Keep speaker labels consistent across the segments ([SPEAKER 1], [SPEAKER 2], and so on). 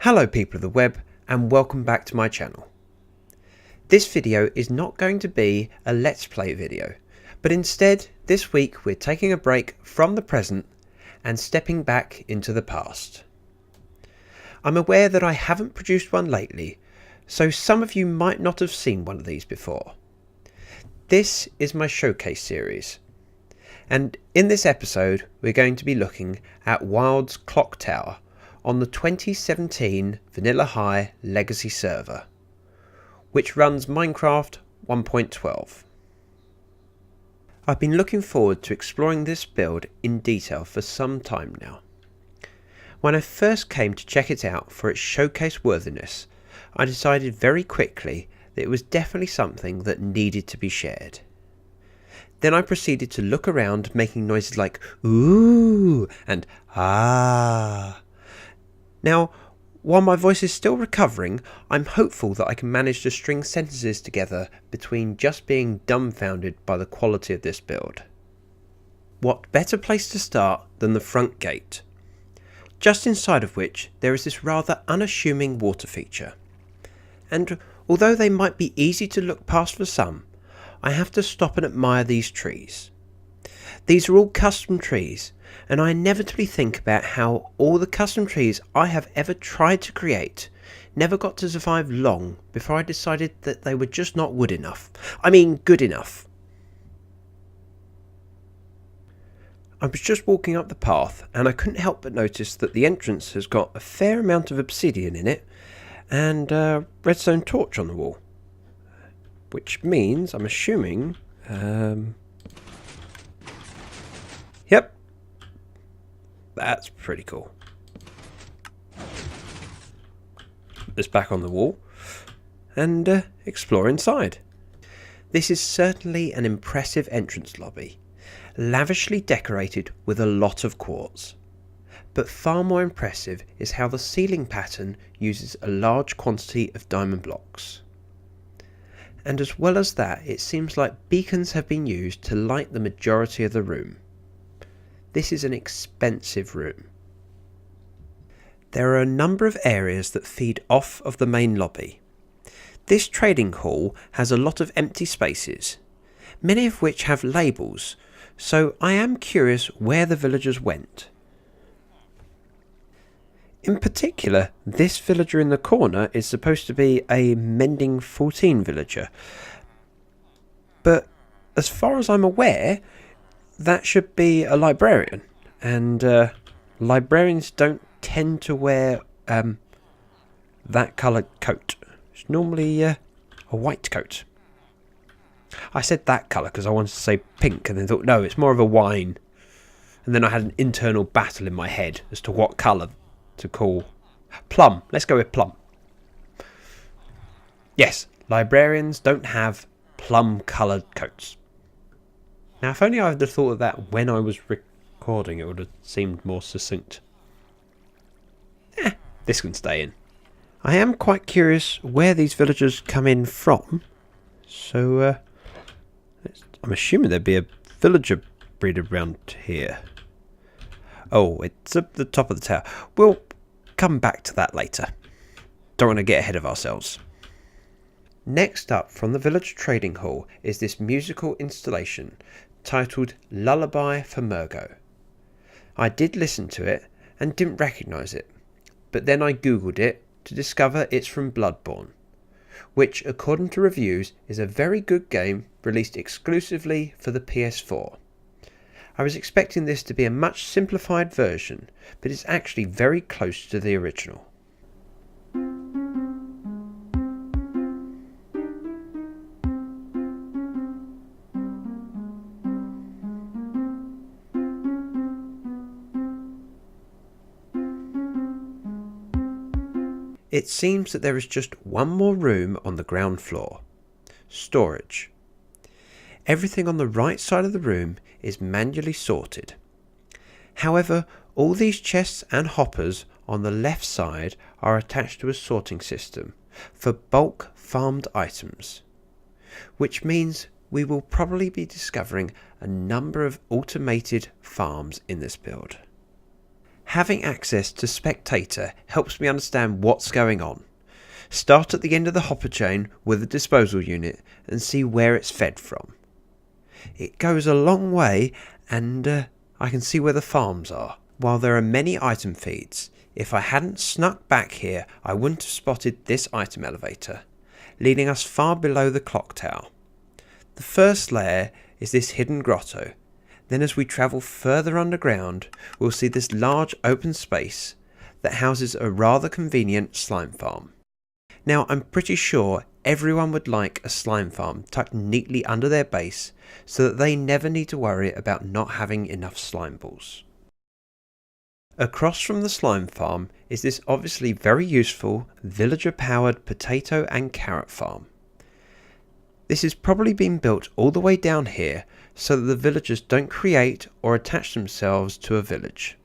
[SPEAKER 1] Hello people of the web and welcome back to my channel. This video is not going to be a let's play video, but instead this week we're taking a break from the present and stepping back into the past. I'm aware that I haven't produced one lately, so some of you might not have seen one of these before. This is my showcase series, and in this episode we're going to be looking at Wilde's Clock Tower on the 2017 Vanilla High Legacy server, which runs Minecraft 1.12. I've been looking forward to exploring this build in detail for some time now. When I first came to check it out for its showcase worthiness, I decided very quickly that it was definitely something that needed to be shared. Then I proceeded to look around, making noises like ooh and ah. Now, while my voice is still recovering, I'm hopeful that I can manage to string sentences together between just being dumbfounded by the quality of this build. What better place to start than the front gate, just inside of which there is this rather unassuming water feature. And although they might be easy to look past for some, I have to stop and admire these trees. These are all custom trees, and I inevitably think about how all the custom trees I have ever tried to create never got to survive long before I decided that they were just not wood enough. I mean, good enough. I was just walking up the path and I couldn't help but notice that the entrance has got a fair amount of obsidian in it and a redstone torch on the wall. Which means, I'm assuming, yep. That's pretty cool. Put this back on the wall and explore inside. This is certainly an impressive entrance lobby, lavishly decorated with a lot of quartz. But far more impressive is how the ceiling pattern uses a large quantity of diamond blocks. And as well as that, it seems like beacons have been used to light the majority of the room. This is an expensive room. There are a number of areas that feed off of the main lobby. This trading hall has a lot of empty spaces, many of which have labels, so I am curious where the villagers went. In particular, this villager in the corner is supposed to be a Mending 14 villager, but as far as I'm aware, that should be a librarian, and librarians don't tend to wear that coloured coat. It's normally a white coat. I said that colour because I wanted to say pink and then thought, no, it's more of a wine. And then I had an internal battle in my head as to what colour to call. Plum. Let's go with plum. Yes, librarians don't have plum coloured coats. Now, if only I had thought of that when I was recording, it would have seemed more succinct. This can stay in. I am quite curious where these villagers come in from, so I'm assuming there'd be a villager breed around here. Oh, it's at the top of the tower. We'll come back to that later. Don't want to get ahead of ourselves. Next up from the village trading hall is this musical installation titled Lullaby for Murgo. I did listen to it and didn't recognise it, but then I googled it to discover it's from Bloodborne, which according to reviews is a very good game released exclusively for the PS4. I was expecting this to be a much simplified version, but it's actually very close to the original. It seems that there is just one more room on the ground floor. Storage. Everything on the right side of the room is manually sorted. However, all these chests and hoppers on the left side are attached to a sorting system for bulk farmed items, which means we will probably be discovering a number of automated farms in this build. Having access to Spectator helps me understand what's going on. Start at the end of the hopper chain with a disposal unit and see where it's fed from. It goes a long way, and I can see where the farms are. While there are many item feeds, if I hadn't snuck back here I wouldn't have spotted this item elevator, leading us far below the clock tower. The first layer is this hidden grotto. Then as we travel further underground, we'll see this large open space that houses a rather convenient slime farm. Now I'm pretty sure everyone would like a slime farm tucked neatly under their base so that they never need to worry about not having enough slime balls. Across from the slime farm is this obviously very useful villager powered potato and carrot farm. This has probably been built all the way down here so that the villagers don't create or attach themselves to a village.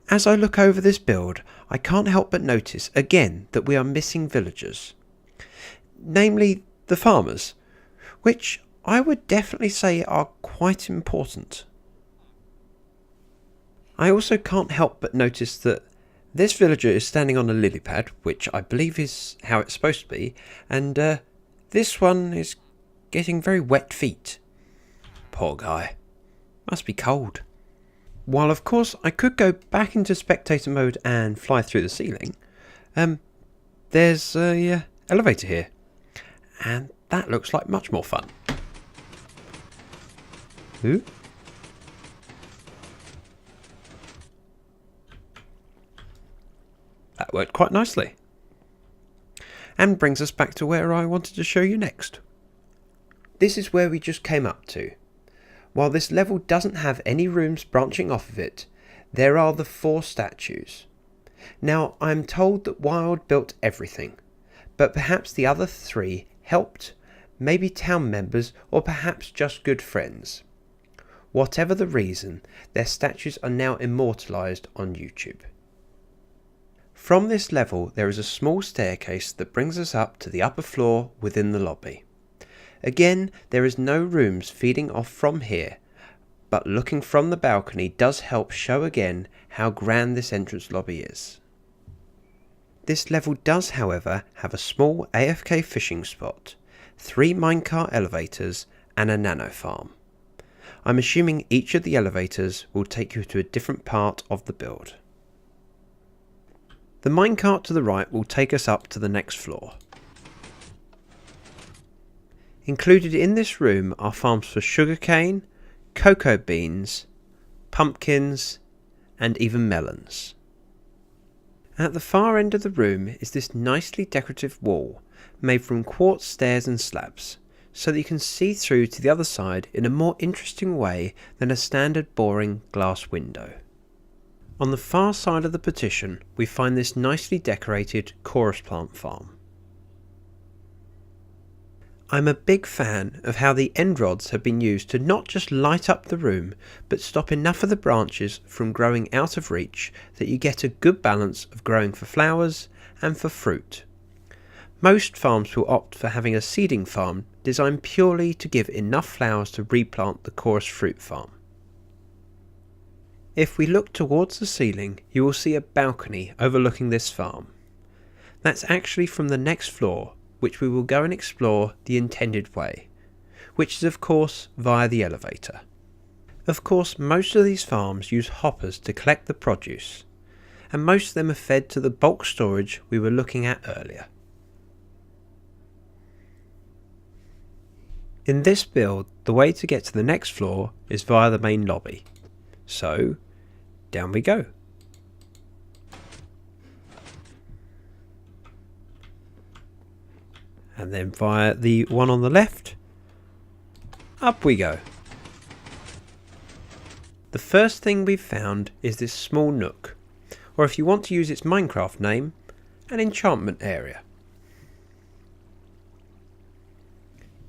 [SPEAKER 1] As I look over this build, I can't help but notice again that we are missing villagers. Namely the farmers, which I would definitely say are quite important. I also can't help but notice that this villager is standing on a lily pad, which I believe is how it's supposed to be, and this one is getting very wet feet. Poor guy. Must be cold. While of course I could go back into spectator mode and fly through the ceiling, there's a elevator here, and that looks like much more fun. Ooh. That worked quite nicely. And brings us back to where I wanted to show you next. This is where we just came up to. While this level doesn't have any rooms branching off of it, there are the 4 statues. Now I'm told that Wilde built everything, but perhaps the other 3 helped, maybe town members or perhaps just good friends. Whatever the reason, their statues are now immortalised on YouTube. From this level there is a small staircase that brings us up to the upper floor within the lobby. Again, there is no rooms feeding off from here, but looking from the balcony does help show again how grand this entrance lobby is. This level does however have a small AFK fishing spot, 3 minecart elevators and a nano farm. I'm assuming each of the elevators will take you to a different part of the build. The minecart to the right will take us up to the next floor. Included in this room are farms for sugarcane, cocoa beans, pumpkins, and even melons. At the far end of the room is this nicely decorative wall made from quartz stairs and slabs, so that you can see through to the other side in a more interesting way than a standard boring glass window. On the far side of the partition we find this nicely decorated chorus plant farm. I'm a big fan of how the end rods have been used to not just light up the room, but stop enough of the branches from growing out of reach that you get a good balance of growing for flowers and for fruit. Most farms will opt for having a seeding farm designed purely to give enough flowers to replant the chorus fruit farm. If we look towards the ceiling, you will see a balcony overlooking this farm. That's actually from the next floor, which we will go and explore the intended way, which is of course via the elevator. Of course most of these farms use hoppers to collect the produce, and most of them are fed to the bulk storage we were looking at earlier. In this build, the way to get to the next floor is via the main lobby, so down we go. And then via the one on the left, up we go. The first thing we've found is this small nook, or if you want to use its Minecraft name, an enchantment area.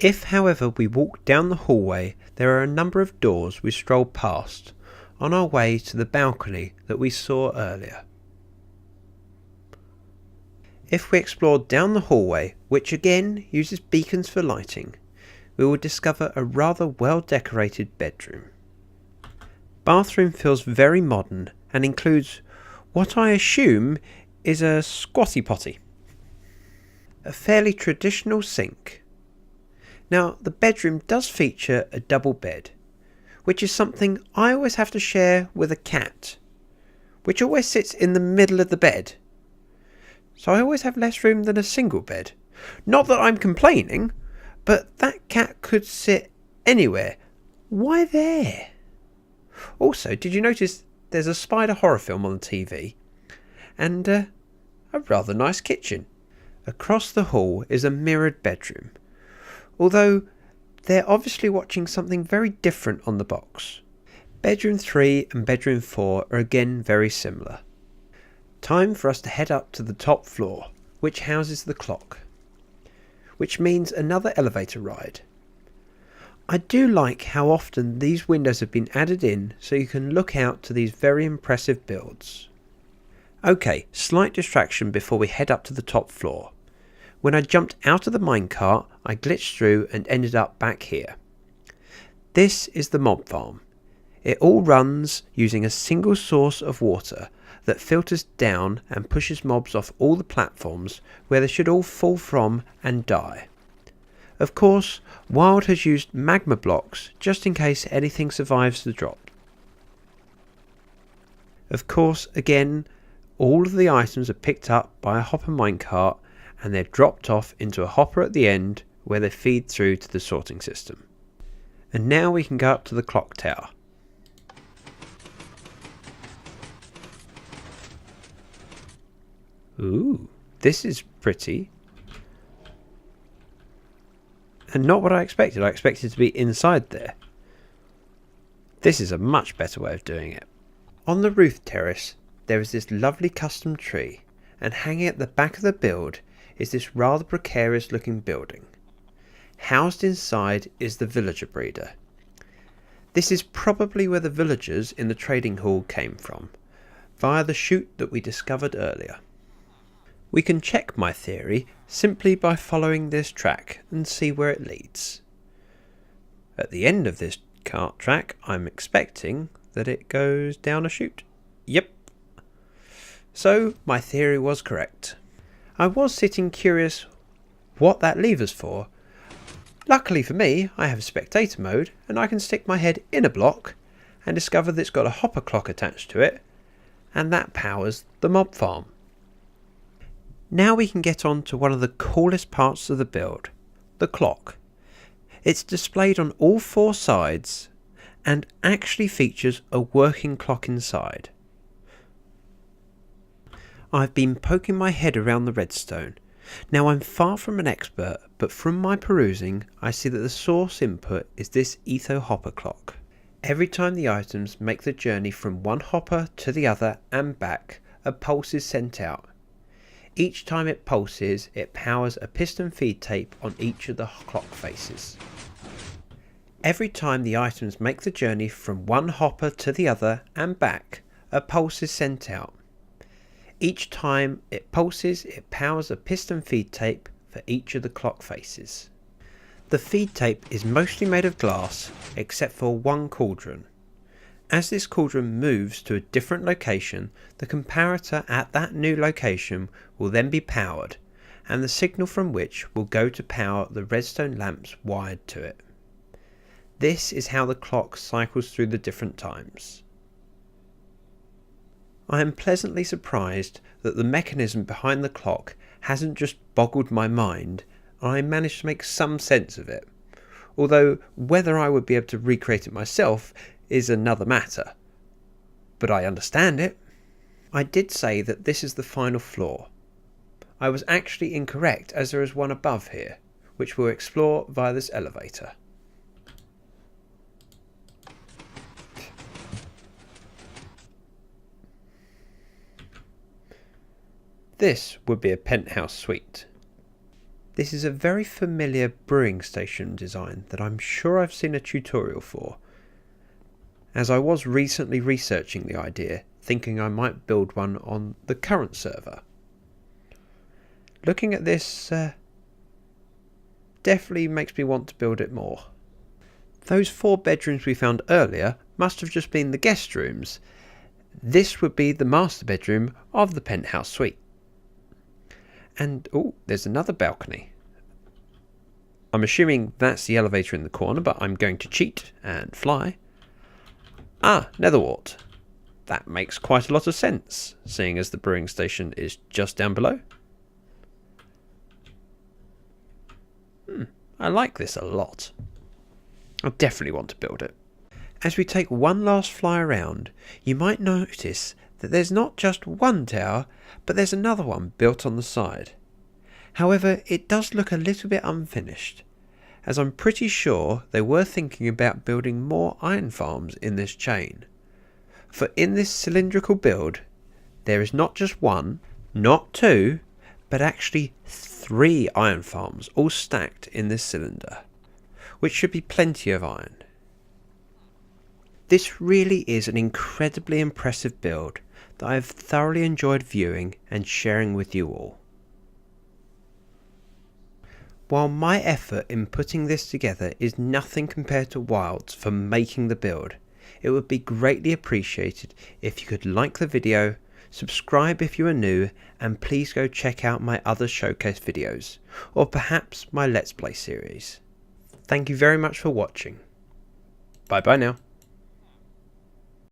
[SPEAKER 1] If however we walk down the hallway, there are a number of doors we stroll past on our way to the balcony that we saw earlier. If we explore down the hallway, which again uses beacons for lighting, we will discover a rather well decorated bedroom. Bathroom feels very modern and includes what I assume is a squatty potty. A fairly traditional sink. Now, the bedroom does feature a double bed, which is something I always have to share with a cat, which always sits in the middle of the bed. So I always have less room than a single bed. Not that I'm complaining, but that cat could sit anywhere. Why there? Also, did you notice there's a spider horror film on the TV? And a rather nice kitchen. Across the hall is a mirrored bedroom, although they're obviously watching something very different on the box. Bedroom 3 and bedroom 4 are again very similar. Time for us to head up to the top floor, which houses the clock, which means another elevator ride. I do like how often these windows have been added in so you can look out to these very impressive builds. Okay, slight distraction before we head up to the top floor. When I jumped out of the minecart, I glitched through and ended up back here. This is the Mont Farm. It all runs using a single source of water that filters down and pushes mobs off all the platforms where they should all fall from and die. Of course, Wilde has used magma blocks just in case anything survives the drop. Of course, again, all of the items are picked up by a hopper minecart and they're dropped off into a hopper at the end where they feed through to the sorting system. And now we can go up to the clock tower. Ooh, this is pretty. And not what I expected. I expected to be inside there. This is a much better way of doing it. On the roof terrace, there is this lovely custom tree, and hanging at the back of the build is this rather precarious looking building. Housed inside is the villager breeder. This is probably where the villagers in the trading hall came from, via the chute that we discovered earlier. We can check my theory simply by following this track and see where it leads. At the end of this cart track, I'm expecting that it goes down a chute. Yep. So my theory was correct. I was sitting curious what that lever's for. Luckily for me, I have spectator mode and I can stick my head in a block and discover that it's got a hopper clock attached to it, and that powers the mob farm. Now we can get on to one of the coolest parts of the build, the clock. It's displayed on all four sides and actually features a working clock inside. I've been poking my head around the redstone. Now I'm far from an expert, but from my perusing I see that the source input is this etho hopper clock. Every time the items make the journey from one hopper to the other and back, a pulse is sent out. Each time it pulses, it powers a piston feed tape on each of the clock faces. Every time the items make the journey from one hopper to the other and back, a pulse is sent out. Each time it pulses, it powers a piston feed tape for each of the clock faces. The feed tape is mostly made of glass, except for one cauldron. As this cauldron moves to a different location, the comparator at that new location will then be powered, and the signal from which will go to power the redstone lamps wired to it. This is how the clock cycles through the different times. I am pleasantly surprised that the mechanism behind the clock hasn't just boggled my mind, and I managed to make some sense of it. Although whether I would be able to recreate it myself is another matter. But I understand it. I did say that this is the final floor. I was actually incorrect, as there is one above here, which we'll explore via this elevator. This would be a penthouse suite. This is a very familiar brewing station design that I'm sure I've seen a tutorial for, as I was recently researching the idea, thinking I might build one on the current server. Looking at this definitely makes me want to build it more. Those 4 bedrooms we found earlier must have just been the guest rooms. this would be the master bedroom of the Penthouse Suite. And oh, there's another balcony. I'm assuming that's the elevator in the corner, but I'm going to cheat and fly. Ah, Netherwart. That makes quite a lot of sense, seeing as the brewing station is just down below. I like this a lot. I definitely want to build it. As we take one last fly around, you might notice that there's not just one tower, but there's another one built on the side. However, it does look a little bit unfinished, as I'm pretty sure they were thinking about building more iron farms in this chain. For in this cylindrical build, there is not just one, not two, but actually 3 iron farms all stacked in this cylinder, which should be plenty of iron. This really is an incredibly impressive build that I have thoroughly enjoyed viewing and sharing with you all. While my effort in putting this together is nothing compared to Wilde's for making the build, it would be greatly appreciated if you could like the video, subscribe if you are new, and please go check out my other showcase videos, or perhaps my Let's Play series. Thank you very much for watching. Bye bye now.